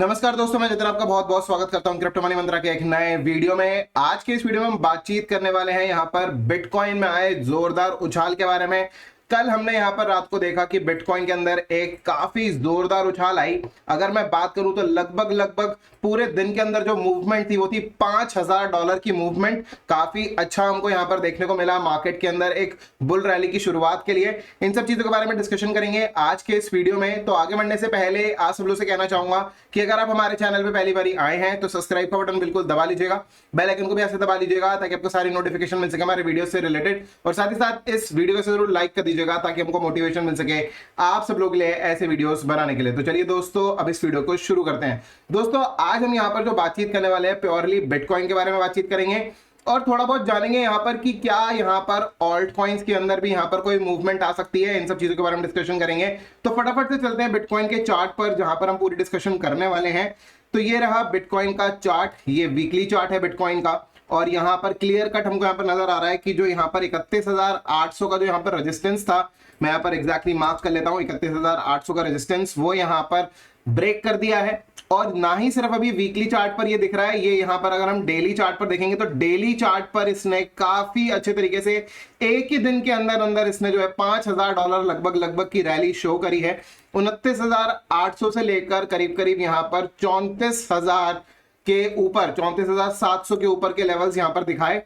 नमस्कार दोस्तों, मैं जितना आपका बहुत बहुत स्वागत करता हूं क्रिप्टो मनी मंत्रा के एक नए वीडियो में। आज के इस वीडियो में हम बातचीत करने वाले हैं यहां पर बिटकॉइन में आए जोरदार उछाल के बारे में। कल हमने यहां पर रात को देखा कि बिटकॉइन के अंदर एक काफी जोरदार उछाल आई। अगर मैं बात करूं तो लगभग पूरे दिन के अंदर जो मूवमेंट थी वो थी $5000 की मूवमेंट। काफी अच्छा हमको यहां पर देखने को मिला मार्केट के अंदर एक बुल रैली की शुरुआत के लिए। इन सब चीजों के बारे में डिस्कशन करेंगे आज के इस वीडियो में। तो आगे बढ़ने से पहले आप सब लोगों से कहना चाहूंगा कि अगर आप हमारे चैनल पे पहली बार आए हैं तो सब्सक्राइब का बटन बिल्कुल दबा लीजिएगा, बेल आइकन को भी ऐसे दबा लीजिएगा ताकि आपको सारी नोटिफिकेशन मिल सके हमारे वीडियो से रिलेटेड। और साथ ही साथ इस वीडियो को जरूर लाइक कर दीजिएगा ताकि हमको मोटिवेशन मिल सके आप सब लोग के लिए ऐसे वीडियोस बनाने के लिए। तो चलिए दोस्तों, अब इस वीडियो को शुरू करते हैं। दोस्तों, आज हम यहाँ पर जो बातचीत करने वाले हैं प्योरली बिटकॉइन के बारे में बातचीत करेंगे और थोड़ा बहुत जानेंगे यहाँ पर कि क्या यहाँ पर ऑल्ट कॉइन्स के अंदर भी यहाँ पर कोई मूवमेंट आ सकती है। इन सब चीजों के बारे में डिस्कशन करेंगे। तो फटाफट से चलते हैं बिटकॉइन के चार्ट पर जहां पर हम पूरी डिस्कशन करने वाले हैं। तो ये रहा बिटकॉइन का चार्ट, ये वीकली चार्ट है बिटकॉइन का। और यहाँ पर क्लियर कट हमको यहाँ पर नजर आ रहा है कि जो यहाँ पर 31,800 का जो यहाँ पर रेजिस्टेंस था, मैं यहाँ पर एग्जैक्टली मार्क कर लेता हूँ, 31,800 का रेजिस्टेंस वो यहाँ पर ब्रेक कर दिया है। और ना ही सिर्फ अभी वीकली चार्ट पर ये दिख रहा है, ये यहाँ पर अगर हम डेली चार्ट पर देखेंगे तो डेली चार्ट पर इसने काफी अच्छे तरीके से एक ही दिन के अंदर अंदर इसने जो है $5000 लगभग की रैली शो करी है। 29,800 से लेकर करीब करीब यहाँ पर 34,000 के ऊपर, 34,700 के ऊपर के लेवल्स यहाँ पर दिखाए।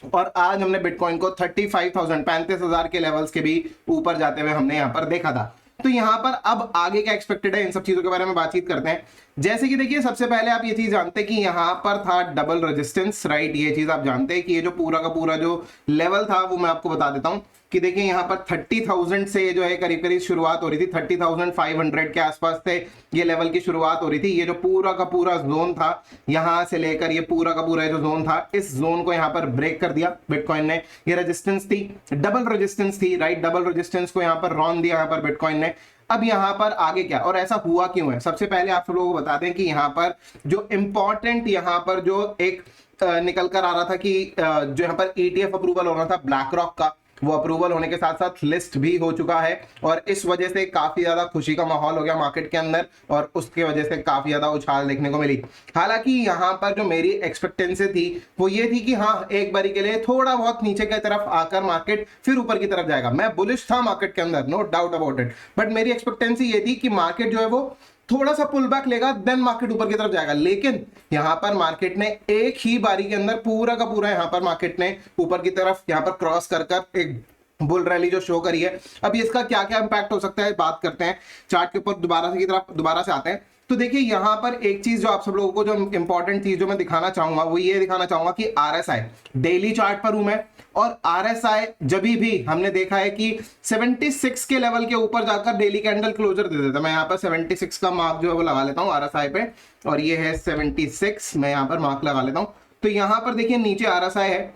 और आज हमने बिटकॉइन को 35,000 के लेवल्स के भी ऊपर जाते हुए हमने यहाँ पर देखा था। तो यहाँ पर अब आगे क्या एक्सपेक्टेड है, इन सब चीजों के बारे में बातचीत करते हैं। जैसे कि देखिए, सबसे पहले आप ये चीज जानते हैं कि यहाँ पर था डबल रेजिस्टेंस, राइट। ये चीज आप जानते हैं कि ये जो पूरा का पूरा जो लेवल था वो मैं आपको बता देता हूँ कि देखिए यहाँ पर 30,000 से जो है करीब करीब शुरुआत हो रही थी, 30,500 के आसपास से ये लेवल की शुरुआत हो रही थी। ये जो पूरा का पूरा जोन था, यहाँ से लेकर ये पूरा का पूरा जो जोन था, इस जोन को यहाँ पर ब्रेक कर दिया बिटकॉइन ने। ये रेजिस्टेंस थी, डबल रेजिस्टेंस थी, राइट। डबल रेजिस्टेंस को यहाँ पर रॉन दिया यहाँ पर बिटकॉइन ने। अब यहाँ पर आगे क्या और ऐसा हुआ क्यों है, सबसे पहले आप सब लोगों को बता दें कि यहाँ पर जो इंपॉर्टेंट यहाँ पर जो एक निकल कर आ रहा था कि जो यहाँ पर ETF अप्रूवल होना था ब्लैक रॉक का, वो अप्रूवल होने के साथ साथ लिस्ट भी हो चुका है। और इस वजह से काफी ज्यादा खुशी का माहौल हो गया मार्केट के अंदर और उसकी वजह से काफी ज्यादा उछाल देखने को मिली। हालांकि यहाँ पर जो मेरी एक्सपेक्टेंसी थी वो ये थी कि हाँ, एक बारी के लिए थोड़ा बहुत नीचे की तरफ आकर मार्केट फिर ऊपर की तरफ जाएगा। मैं बुलिश था मार्केट के अंदर, no doubt about it, but मेरी एक्सपेक्टेंसी ये थी कि मार्केट जो है वो थोड़ा सा पुल बैक लेगा, देन मार्केट ऊपर की तरफ जाएगा। लेकिन यहां पर मार्केट ने एक ही बारी के अंदर पूरा का पूरा यहां पर मार्केट ने ऊपर की तरफ यहां पर क्रॉस कर एक बुल रैली जो शो करी है। अभी इसका क्या क्या इंपैक्ट हो सकता है बात करते हैं। चार्ट के ऊपर दोबारा से आते हैं। तो देखिए यहाँ पर एक चीज जो आप सब लोगों को जो इंपॉर्टेंट चीज जो मैं दिखाना चाहूंगा वो ये दिखाना चाहूंगा कि RSI डेली चार्ट पर हूं मैं, और RSI जब भी हमने देखा है कि 76 के लेवल के ऊपर जाकर डेली कैंडल क्लोजर दे देता है। मैं यहाँ पर 76 का मार्क जो है वो लगा लेता हूँ RSI पे, और ये है 76, मैं यहाँ पर मार्क लगा लेता हूँ। तो यहाँ पर देखिए नीचे RSI है,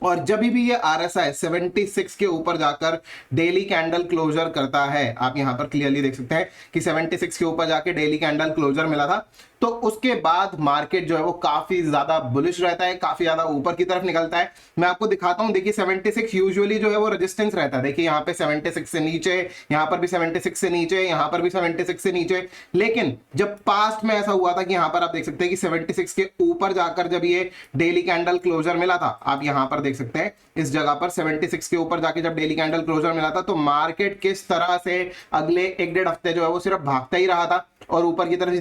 और जब भी ये RSI 76 के ऊपर जाकर डेली कैंडल क्लोजर करता है, आप यहां पर क्लियरली देख सकते हैं कि 76 के ऊपर जाके डेली कैंडल क्लोजर मिला था। तो उसके बाद मार्केट जो है वो काफी ज्यादा बुलिश रहता है, काफी ज्यादा ऊपर की तरफ निकलता है। मैं आपको दिखाता हूं, देखिए 76 यूजुअली जो है वो रेजिस्टेंस रहता है। देखिए यहाँ पे 76 से नीचे, यहाँ पर भी 76 से नीचे, यहाँ पर भी 76 से नीचे। लेकिन जब पास्ट में ऐसा हुआ था कि यहाँ पर आप देख सकते हैं कि 76 के ऊपर जाकर जब ये डेली कैंडल क्लोजर मिला था, आप यहाँ पर देख सकते हैं इस जगह पर 76 के ऊपर जाके जब डेली कैंडल क्लोजर मिला था, तो मार्केट किस तरह से अगले 1-1.5 हफ्ते जो है वो सिर्फ भागता ही रहा था। और ऊपर की तरफ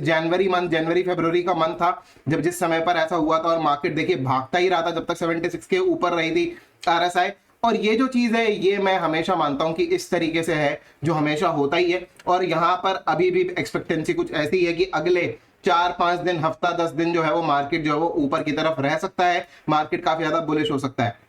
जनवरी फरवरी का मंथ था जब जिस समय पर ऐसा हुआ था, और मार्केट देखिए भागता ही रहा था जब तक 76 के ऊपर रही थी RSI। और ये जो चीज है ये मैं हमेशा मानता हूं कि इस तरीके से है, जो हमेशा होता ही है। और यहां पर अभी भी एक्सपेक्टेंसी कुछ ऐसी है कि अगले 4-5 दिन, हफ्ता 10 दिन जो है वो मार्केट जो है वो ऊपर की तरफ रह सकता है। मार्केट काफी ज्यादा बुलिश हो सकता है।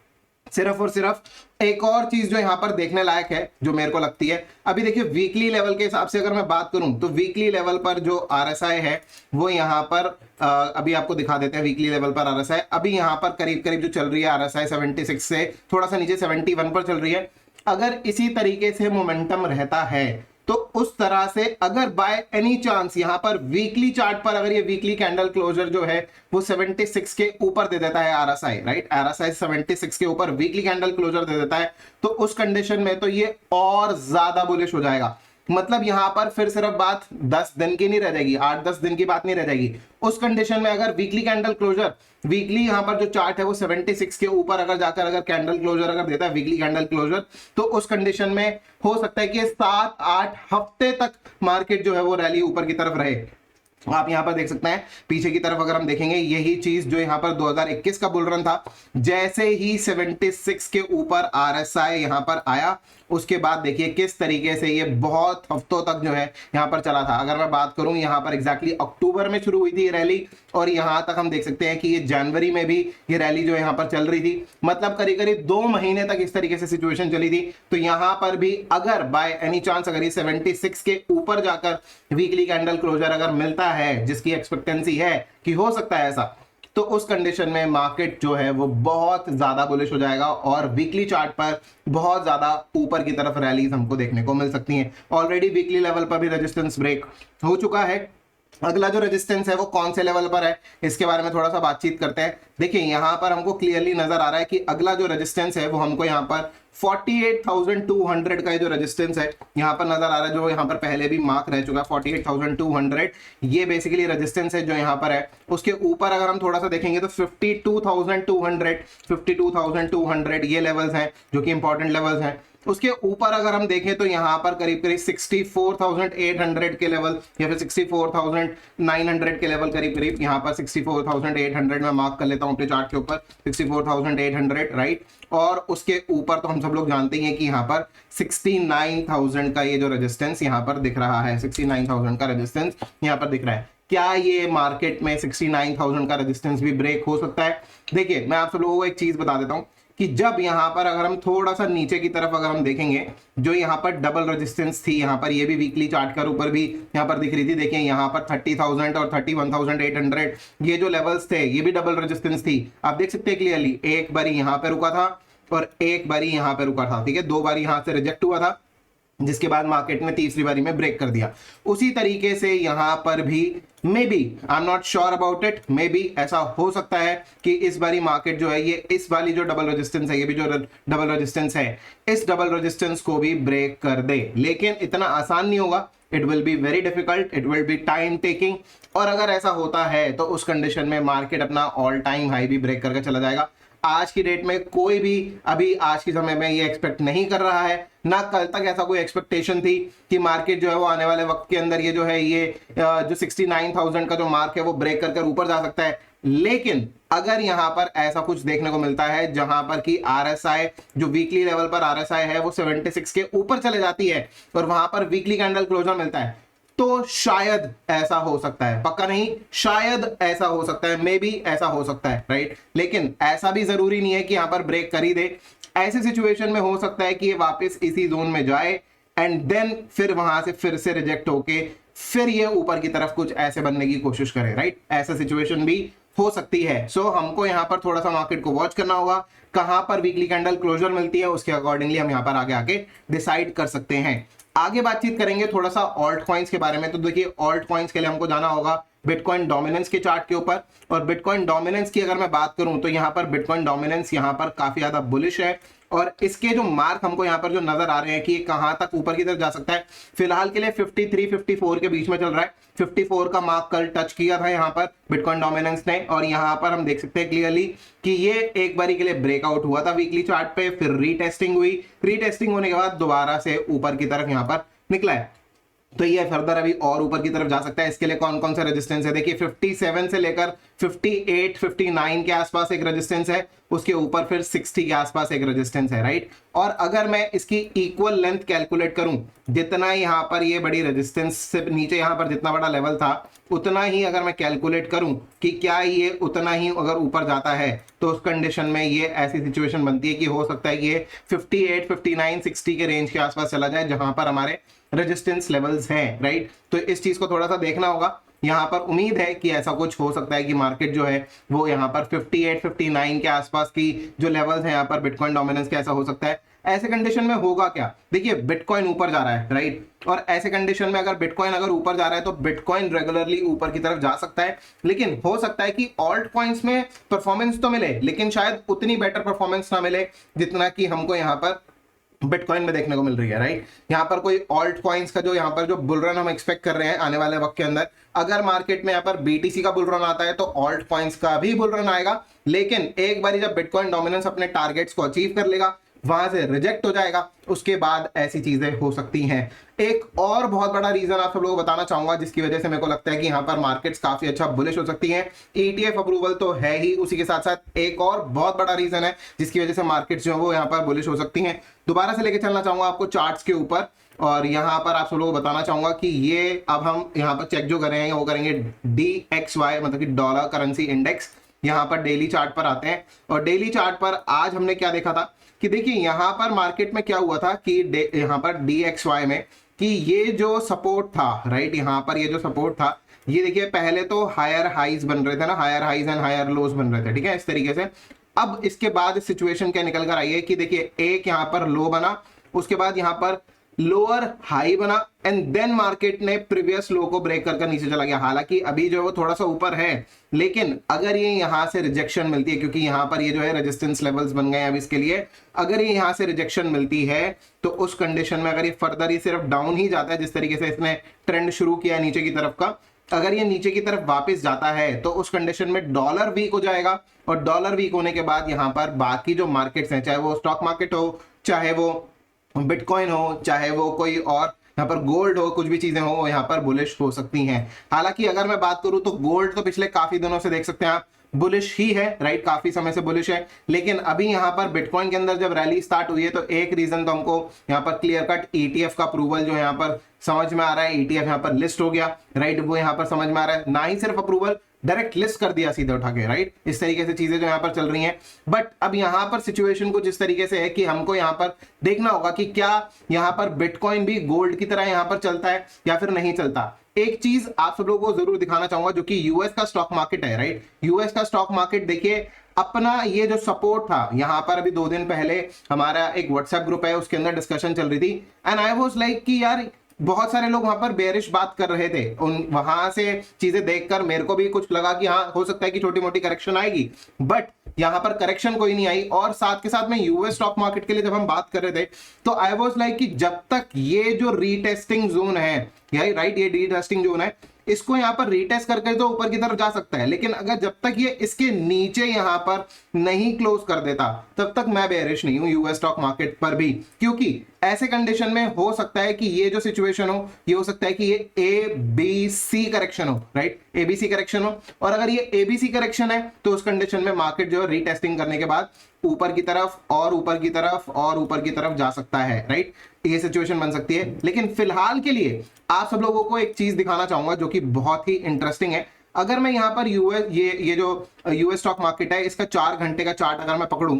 सिर्फ और सिर्फ एक और चीज जो यहां पर देखने लायक है जो मेरे को लगती है, अभी देखिए वीकली लेवल के हिसाब से अगर मैं बात करूं तो वीकली लेवल पर जो RSI है वो यहां पर अभी आपको दिखा देते हैं। वीकली लेवल पर RSI अभी यहां पर करीब करीब जो चल रही है RSI 76 से थोड़ा सा नीचे 71 पर चल रही है। अगर इसी तरीके से मोमेंटम रहता है तो उस तरह से अगर बाय एनी चांस यहां पर वीकली चार्ट पर अगर ये वीकली कैंडल क्लोजर जो है वो 76 के ऊपर दे देता है RSI, राइट, RSI 76 के ऊपर वीकली कैंडल क्लोजर दे देता है, तो उस कंडीशन में तो ये और ज्यादा बुलिश हो जाएगा। मतलब यहां पर फिर सिर्फ बात 10 दिन की नहीं रह जाएगी, 8-10 दिन की बात नहीं रह जाएगी। उस कंडीशन में अगर वीकली कैंडल क्लोजर, वीकली यहां पर जो चार्ट है वो 76 के ऊपर अगर जाकर अगर कैंडल क्लोजर अगर देता है वीकली कैंडल क्लोजर, तो उस कंडीशन में हो सकता है कि 7-8 हफ्ते तक मार्केट जो है वो रैली ऊपर की तरफ रहे। आप यहां पर देख सकते हैं पीछे की तरफ अगर हम देखेंगे, यही चीज जो यहां पर 2021 का बुल रन था, जैसे ही 76 के ऊपर आरएसआई यहां पर आया, उसके बाद देखिए किस तरीके से ये बहुत हफ्तों तक जो है यहां पर चला था। अगर मैं बात करूं यहां पर एग्जैक्टली अक्टूबर में शुरू हुई थी ये रैली, और यहां तक हम देख सकते हैं कि ये जनवरी में भी ये रैली जो यहां पर चल रही थी। मतलब करीब करीब 2 महीने तक इस तरीके से सिचुएशन चली थी। तो यहां पर भी अगर बाय एनी चांस अगर ये 76 के ऊपर जाकर वीकली कैंडल क्लोजर अगर मिलता है, जिसकी एक्सपेक्टेंसी है कि हो सकता है ऐसा, तो उस कंडीशन में मार्केट जो है वो बहुत ज्यादा बुलिश हो जाएगा और वीकली चार्ट पर बहुत ज्यादा ऊपर की तरफ रैलीज हमको देखने को मिल सकती हैं। ऑलरेडी वीकली लेवल पर भी रेजिस्टेंस ब्रेक हो चुका है। अगला जो रेजिस्टेंस है वो कौन से लेवल पर है, इसके बारे में थोड़ा सा बातचीत करते हैं। देखिए यहां पर हमको क्लियरली नजर आ रहा है कि अगला जो रेजिस्टेंस है वो हमको यहां पर 48,200 का जो रेजिस्टेंस है यहां पर नजर आ रहा है, जो यहां पर पहले भी मार्क रह चुका है 48,200। ये बेसिकली रेजिस्टेंस है जो यहां पर है। उसके ऊपर अगर हम थोड़ा सा देखेंगे तो 52,200 ये लेवल्स हैं जो कि इंपॉर्टेंट लेवल्स हैं। उसके ऊपर अगर हम देखें तो यहां पर करीब करीब 64,800 के लेवल या फिर 64,900 के लेवल, करीब करीब यहां पर 64,800 में मार्क कर लेता हूं अपने चार्ट के ऊपर 64,800, राइट। और उसके ऊपर तो हम सब लोग जानते हैं कि यहां पर 69,000 का ये जो रेजिस्टेंस यहां पर दिख रहा है, 69,000 का रेजिस्टेंस यहां पर दिख रहा है। क्या ये मार्केट में 69,000 का रेजिस्टेंस भी ब्रेक हो सकता है? देखिए मैं आप सब लोगों को एक चीज बता देता हूं कि जब यहां पर अगर हम थोड़ा सा नीचे की तरफ अगर हम देखेंगे, जो यहां पर डबल रेजिस्टेंस थी, यहां पर ये भी वीकली चार्ट के ऊपर भी यहां पर दिख रही थी। देखिए यहां पर 30,000 और 31,800 ये जो लेवल्स थे ये भी डबल रेजिस्टेंस थी। आप देख सकते हैं क्लियरली, एक बारी यहां पर रुका था और एक बारी यहां पर रुका था, ठीक है, 2 बारी यहां से रिजेक्ट हुआ था, जिसके बाद मार्केट ने तीसरी बारी में ब्रेक कर दिया। उसी तरीके से यहां पर भी may be, I am not sure about it, may be ऐसा हो सकता है कि इस बारी मार्केट जो है ये इस वाली जो डबल रेजिस्टेंस है, ये भी जो डबल रेजिस्टेंस है, इस डबल रेजिस्टेंस को भी ब्रेक कर दे। लेकिन इतना आसान नहीं होगा, it will be very difficult, it will be time taking. और अगर ऐसा होता है तो उस कंडीशन में मार्केट अपना ऑल टाइम हाई भी ब्रेक करके चला जाएगा। आज की डेट में कोई भी अभी आज के समय में ये एक्सपेक्ट नहीं कर रहा है, ना कल तक ऐसा कोई एक्सपेक्टेशन थी कि मार्केट जो है वो आने वाले वक्त के अंदर ये जो है ये जो 69,000 का जो मार्क है वो ब्रेक कर ऊपर जा सकता है। लेकिन अगर यहां पर ऐसा कुछ देखने को मिलता है जहां पर कि आरएसआई जो वीकली लेवल पर आरएसआई है वो 76 के ऊपर चले जाती है और वहां पर वीकली कैंडल क्लोजर मिलता है, तो शायद ऐसा हो सकता है, पक्का नहीं, शायद ऐसा हो सकता है, मे बी ऐसा हो सकता है, राइट। लेकिन ऐसा भी जरूरी नहीं है कि यहां पर ब्रेक कर ही दे। ऐसे सिचुएशन में हो सकता है कि ये वापस इसी जोन में जाए एंड देन फिर वहां से फिर से रिजेक्ट होके फिर ये ऊपर की तरफ कुछ ऐसे बनने की कोशिश करे, राइट। ऐसा सिचुएशन भी हो सकती है। सो हमको यहां पर थोड़ा सा मार्केट को वॉच करना होगा, कहां पर वीकली कैंडल क्लोजर मिलती है, उसके अकॉर्डिंगली हम यहां पर आगे आके डिसाइड कर सकते हैं। आगे बातचीत करेंगे थोड़ा सा ऑल्ट कॉइन्स के बारे में। तो देखिए ऑल्ट कॉइन्स के लिए हमको जाना होगा बिटकॉइन डोमिनेंस के चार्ट के ऊपर, और बिटकॉइन डोमिनेंस की अगर मैं बात करूं तो यहां पर बिटकॉइन डोमिनेंस यहां पर काफी ज्यादा बुलिश है और इसके जो मार्क हमको यहां पर जो नजर आ रहे हैं कि ये कहां तक ऊपर की तरफ जा सकता है, फिलहाल के लिए 53-54 के बीच में चल रहा है। 54 का मार्क कल टच किया था यहां पर बिटकॉइन डोमिनेंस ने, और यहां पर हम देख सकते हैं क्लियरली कि ये एक बारी के लिए ब्रेकआउट हुआ था वीकली चार्ट पे, फिर रीटेस्टिंग हुई, रीटेस्टिंग होने के बाद दोबारा से ऊपर की तरफ यहां पर निकला है। तो ये फर्दर अभी और ऊपर की तरफ जा सकता है। इसके लिए कौन कौन सा रेजिस्टेंस है, देखिए 57 से लेकर 58, 59 के आसपास एक रेजिस्टेंस है, उसके ऊपर फिर 60 के आसपास एक रेजिस्टेंस है, राइट। और अगर मैं इसकी इक्वल लेंथ कैलकुलेट करूं, जितना यहां पर ये बड़ी रेजिस्टेंस से नीचे यहां पर जितना बड़ा लेवल था, उतना ही अगर मैं कैलकुलेट करूं कि क्या ये उतना ही अगर ऊपर जाता है, तो उस कंडीशन में ये ऐसी सिचुएशन बनती है कि हो सकता है कि ये 58, 59, 60 के रेंज के आसपास चला जाए, जहां पर हमारे रेजिस्टेंस लेवल्स हैं, राइट। तो इस चीज को थोड़ा सा देखना होगा। यहां पर उम्मीद है कि ऐसा कुछ हो सकता है कि मार्केट जो है वो यहां पर 58, 59 के आसपास की जो लेवल्स हैं यहां पर बिटकॉइन डोमिनेंस के, ऐसा हो सकता है। ऐसे कंडीशन में होगा क्या, देखिए बिटकॉइन ऊपर जा रहा है, राइट, और ऐसे कंडीशन में अगर बिटकॉइन अगर ऊपर जा रहा है तो बिटकॉइन रेगुलरली ऊपर की तरफ जा सकता है। लेकिन हो सकता है कि ऑल्ट कॉइन्स में परफॉर्मेंस तो मिले, लेकिन शायद उतनी बेटर परफॉर्मेंस ना मिले जितना कि हमको यहां पर बिटकॉइन में देखने को मिल रही है, राइट। यहाँ पर कोई ऑल्ट कॉइन्स का जो यहाँ पर जो बुल रन हम एक्सपेक्ट कर रहे हैं आने वाले वक्त के अंदर, अगर मार्केट में यहाँ पर बीटीसी का बुल रन आता है तो ऑल्ट कॉइन्स का भी बुल रन आएगा। लेकिन एक बार जब बिटकॉइन डोमिनेंस अपने टारगेट्स को अचीव कर लेगा, वहां से रिजेक्ट हो जाएगा, उसके बाद ऐसी चीजें हो सकती हैं। एक और बहुत बड़ा रीजन आप सब लोगों को बताना चाहूंगा जिसकी वजह से मेरे को लगता है कि यहाँ पर मार्केट्स काफी अच्छा बुलिश हो सकती हैं। ईटीएफ अप्रूवल तो है ही, उसी के साथ साथ एक और बहुत बड़ा रीजन है जिसकी वजह से मार्केट्स जो है वो यहाँ पर बुलिश हो सकती हैं। दोबारा से लेके चलना चाहूंगा आपको चार्ट्स के ऊपर, और यहाँ पर आप सब लोगों को बताना चाहूंगा कि ये अब हम यहाँ पर चेक जो करेंगे वो करेंगे DXY, मतलब कि डॉलर करेंसी इंडेक्स। यहाँ पर डेली चार्ट पर आते हैं, और डेली चार्ट पर आज हमने क्या देखा था कि देखिए यहाँ पर मार्केट में क्या हुआ था कि यहाँ पर DXY में कि ये जो सपोर्ट था, राइट, यहाँ पर ये जो सपोर्ट था, ये देखिए पहले तो हायर हाइज बन रहे थे ना, higher highs and higher lows बन रहे थे, ठीक है, इस तरीके से। अब इसके बाद सिचुएशन क्या निकल कर आई है कि देखिए एक यहाँ पर लो बना, उसके बाद यहाँ पर लोअर हाई बना, एंड देन मार्केट ने प्रीवियस लो को ब्रेक कर नीचे चला गया। हालांकि अभी जो है वो थोड़ा सा ऊपर है, लेकिन अगर ये यहां से रिजेक्शन मिलती है, क्योंकि यहां पर ये जो है रेजिस्टेंस लेवल्स बन गए हैं अब इसके लिए, अगर ये यहां से रिजेक्शन मिलती है तो उस कंडीशन में अगर ये फर्दर ये सिर्फ डाउन ही जाता है, जिस तरीके से इसने ट्रेंड शुरू किया नीचे की तरफ का, अगर ये नीचे की तरफ वापस जाता है तो उस कंडीशन में डॉलर वीक हो जाएगा, और डॉलर वीक होने के बाद यहां पर बाकी जो मार्केट्स हैं, चाहे वो स्टॉक मार्केट हो, चाहे वो बिटकॉइन हो, चाहे वो कोई और यहाँ पर गोल्ड हो, कुछ भी चीजें हो, यहाँ पर बुलिश हो सकती हैं। हालांकि अगर मैं बात करूं तो गोल्ड तो पिछले काफी दिनों से देख सकते हैं आप बुलिश ही है, राइट, काफी समय से बुलिश है। लेकिन अभी यहाँ पर बिटकॉइन के अंदर जब रैली स्टार्ट हुई है तो एक रीजन तो हमको यहाँ पर क्लियर कट ईटीएफ का अप्रूवल जो यहाँ पर समझ में आ रहा है, ईटीएफ यहाँ पर लिस्ट हो गया, राइट, वो यहाँ पर समझ में आ रहा है। ना ही सिर्फ अप्रूवल, डायरेक्ट लिस्ट कर दिया सीधे उठा के, राइट, इस तरीके से चीजें जो यहाँ पर चल रही हैं। बट अब यहाँ पर सिचुएशन कुछ इस तरीके से है कि हमको यहाँ पर देखना होगा कि क्या यहाँ पर बिटकॉइन भी गोल्ड की तरह यहाँ पर चलता है या फिर नहीं चलता। एक चीज आप सब लोगों को जरूर दिखाना चाहूंगा, जो कि यूएस का स्टॉक मार्केट है, राइट, यूएस का स्टॉक मार्केट देखिए अपना ये जो सपोर्ट था, यहाँ पर अभी 2 दिन पहले हमारा एक व्हाट्सएप ग्रुप है उसके अंदर डिस्कशन चल रही थी, एंड आई वाज लाइक कि यार बहुत सारे लोग वहां पर बेरिश बात कर रहे थे, उन वहां से चीजें देखकर मेरे को भी कुछ लगा कि हाँ हो सकता है कि छोटी मोटी करेक्शन आएगी, बट यहां पर करेक्शन कोई नहीं आई। और साथ के साथ में यूएस स्टॉक मार्केट के लिए जब हम बात कर रहे थे तो आई वाज लाइक कि जब तक ये जो रीटेस्टिंग जोन है, यही राइट, ये रीटेस्टिंग जोन है, इसको यहाँ पर रीटेस्ट करके तो ऊपर की तरफ जा सकता है, लेकिन अगर जब तक ये इसके नीचे यहाँ पर नहीं क्लोज कर देता तब तक मैं बेरिश नहीं हूं यूएस स्टॉक मार्केट पर भी, क्योंकि ऐसे कंडीशन में हो सकता है कि ये जो सिचुएशन हो, ये हो सकता है कि ये एबीसी करेक्शन हो, राइट, एबीसी करेक्शन हो, और अगर ये एबीसी करेक्शन है तो उस कंडीशन में मार्केट जो है रीटेस्टिंग करने के बाद ऊपर की तरफ और ऊपर की तरफ और ऊपर की तरफ जा सकता है, राइट, ये सिचुएशन बन सकती है। लेकिन फिलहाल के लिए आप सब लोगों को एक चीज दिखाना चाहूंगा जो कि बहुत ही इंटरेस्टिंग है। अगर मैं यहाँ पर यूएस ये जो यूएस स्टॉक मार्केट है इसका 4 घंटे का चार्ट अगर मैं पकड़ूं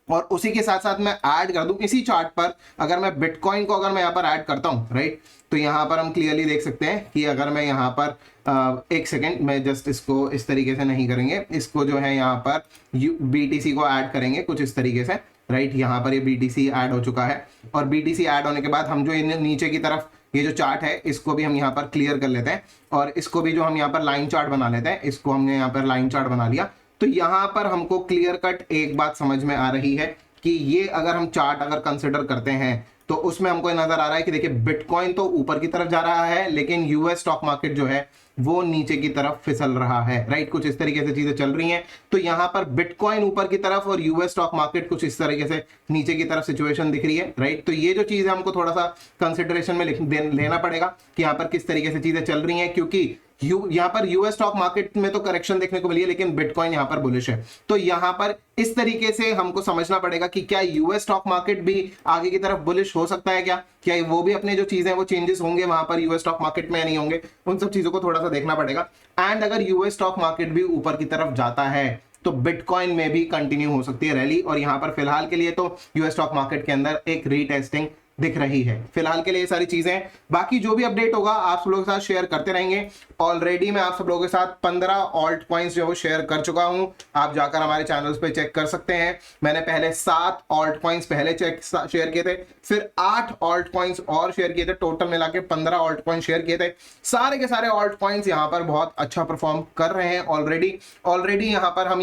और उसी के साथ साथ मैं ऐड कर दूं इसी चार्ट पर, अगर मैं बिटकॉइन को अगर मैं यहाँ पर ऐड करता हूं, राइट, तो यहाँ पर हम क्लियरली देख सकते हैं कि अगर मैं यहाँ पर एक सेकेंड में जस्ट इसको इस तरीके से नहीं करेंगे, इसको जो है यहाँ पर बीटीसी को ऐड करेंगे कुछ इस तरीके से, राइट, यहाँ पर ये बीटीसी ऐड हो चुका है, और बीटीसी ऐड होने के बाद हम जो नीचे की तरफ ये जो चार्ट है इसको भी हम यहाँ पर क्लियर कर लेते हैं, और इसको भी जो हम यहाँ पर लाइन चार्ट बना लेते हैं, इसको हमने यहाँ पर लाइन चार्ट बना लिया। तो यहाँ पर हमको क्लियर कट एक बात समझ में आ रही है कि ये अगर हम चार्ट अगर कंसिडर करते हैं तो उसमें हमको नजर आ रहा है कि देखिए बिटकॉइन तो ऊपर की तरफ जा रहा है, लेकिन यूएस स्टॉक मार्केट जो है वो नीचे की तरफ फिसल रहा है, राइट, कुछ इस तरीके से चीजें चल रही हैं। तो यहाँ पर बिटकॉइन ऊपर की तरफ और यूएस स्टॉक मार्केट कुछ इस तरीके से नीचे की तरफ सिचुएशन दिख रही है, राइट। तो ये जो चीज है हमको थोड़ा सा कंसिडरेशन में लेना पड़ेगा कि यहाँ पर किस तरीके से चीजें चल रही हैं, क्योंकि यहाँ पर यूएस स्टॉक मार्केट में तो करेक्शन देखने को मिली है, लेकिन बिटकॉइन यहाँ पर बुलिश है। तो यहाँ पर इस तरीके से हमको समझना पड़ेगा कि क्या यूएस स्टॉक मार्केट भी आगे की तरफ बुलिश हो सकता है, क्या वो भी अपने जो चीजें वो चेंजेस होंगे वहां पर यूएस स्टॉक मार्केट में नहीं होंगे, उन सब चीजों को थोड़ा सा देखना पड़ेगा। एंड अगर यूएस स्टॉक मार्केट भी ऊपर की तरफ जाता है तो बिटकॉइन में भी कंटिन्यू हो सकती है रैली, और यहाँ पर फिलहाल के लिए तो यूएस स्टॉक मार्केट के अंदर एक रीटेस्टिंग दिख रही है। फिलहाल के लिए ये सारी चीजें, बाकी जो भी अपडेट होगा आप सब लोगों के साथ शेयर करते रहेंगे। ऑलरेडी मैं आप सब लोगों के साथ 15 ऑल्ट कॉइन्स जो वो शेयर कर चुका हूं, आप जाकर हमारे चैनल्स पे चेक कर सकते हैं। मैंने पहले 7 ऑल्ट कॉइन्स पहले शेयर किए थे, फिर 8 ऑल्ट कॉइन्स और शेयर किए थे, टोटल मिला के 15 ऑल्ट कॉइन्स शेयर किए थे। सारे के सारे ऑल्ट कॉइन्स यहाँ पर बहुत अच्छा परफॉर्म कर रहे हैं ऑलरेडी यहाँ पर हम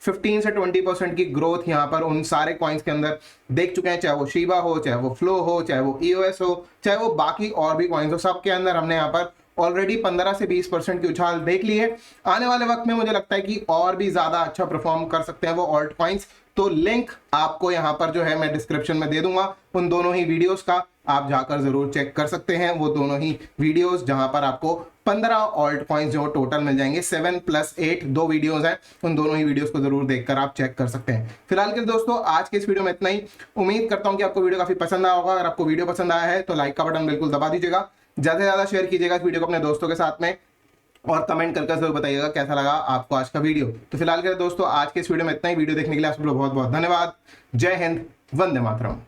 15 से 20% की ग्रोथ यहाँ पर उन सारे कॉइन्स के अंदर देख चुके हैं, चाहे वो शीबा हो, चाहे वो फ्लो हो, चाहे वो ईओएस हो, चाहे वो बाकी और भी कॉइन्स हो, सबके अंदर हमने यहाँ पर ऑलरेडी 15 से 20% की उछाल देख ली है। आने वाले वक्त में मुझे लगता है कि और भी ज्यादा अच्छा परफॉर्म कर सकते हैं वो ऑल्ट कॉइन्स। तो लिंक आपको यहाँ पर जो है मैं डिस्क्रिप्शन में दे दूंगा, उन दोनों ही वीडियोस का आप जाकर जरूर चेक कर सकते हैं। वो दोनों ही वीडियोस जहां पर आपको 15 ऑल्ट कॉइन्स जो टोटल मिल जाएंगे, 7 + 8 दो वीडियोस हैं, उन दोनों ही वीडियोस को जरूर देखकर आप चेक कर सकते हैं। फिलहाल के लिए दोस्तों आज के इस वीडियो में इतना ही। उम्मीद करता हूं कि आपको वीडियो काफी पसंद आया होगा। अगर आपको वीडियो पसंद आया है तो लाइक का बटन बिल्कुल दबा दीजिएगा, ज्यादा से ज्यादा शेयर कीजिएगा इस वीडियो को अपने दोस्तों के साथ में, और कमेंट करके जरूर बताइएगा कैसा लगा आपको आज का वीडियो। तो फिलहाल के लिए दोस्तों आज के इस वीडियो में इतना ही। वीडियो देखने के लिए आप सबको बहुत बहुत धन्यवाद। जय हिंद, वंदे मातरम।